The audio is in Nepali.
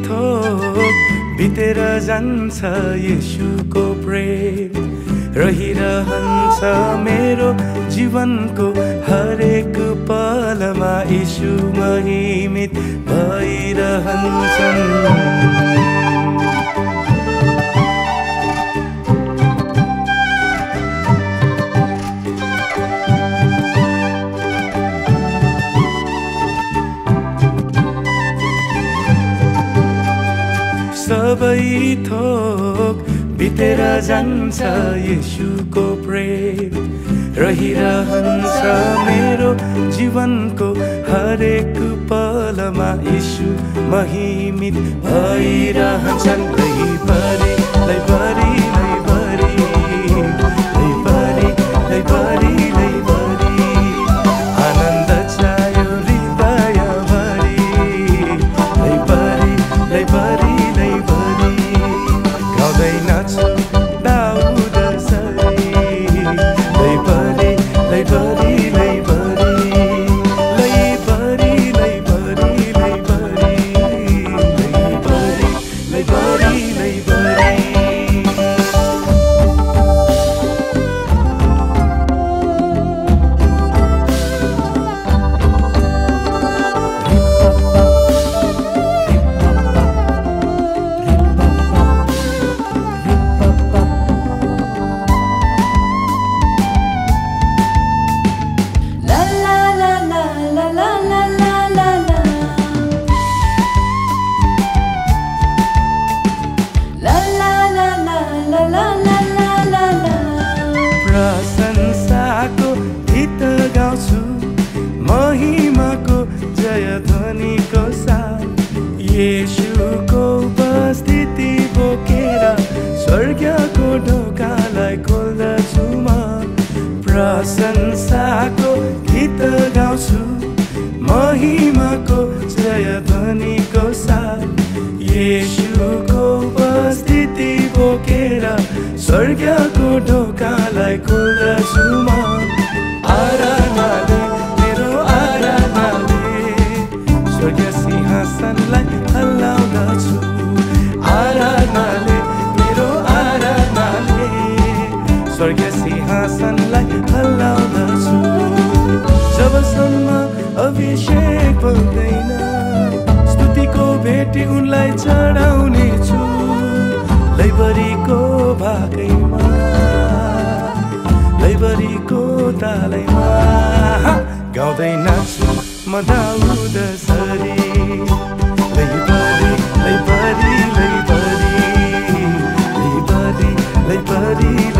थोक बितेर जान्छ येशूको प्रेम रहिरहन्छ मेरो जीवनको हरेक पलमा येशू महिमित भइरहन्छन् सबै थोक बितेर जान्छ येशूको प्रेम रहिरहन्छ मेरो जीवनको हरेक पलमा येशू महिमित भइरहन्छन् लैभरि लैभरि लैभरि लैभरि लैभरि लैभरि आनन्द छायो हृदयभरि लैभरि लैभरि प्रशंसाको गीत गाउँछु महिमाको जय ध्वनिको साथ येशूको उपस्थिति बोकेर स्वर्गको ढोकालाई खोल्दछु म प्रशंसाको गीत गाउँछु महिमाको जय ध्वनिको साथ येशूको उपस्थिति बोकेर स्वर्गको ढोकालाई खोल्दछु म आराधनाले मेरो आराधनाले स्वर्ग सिंहासनलाई हल्लाउँदछु आराधनाले मेरो आराधनाले स्वर्ग सिंहासनलाई हल्लाउँदछु जबसम्म अभिषेक बन्दैन स्तुतिको भेटी उनलाई चढाउने छु लैभरिको भागैमा लैभरिको तालैमा गाउँदै नाच्छु म दाउदसरी लैभरि लैभरि लैभरि लैभरि लैभरि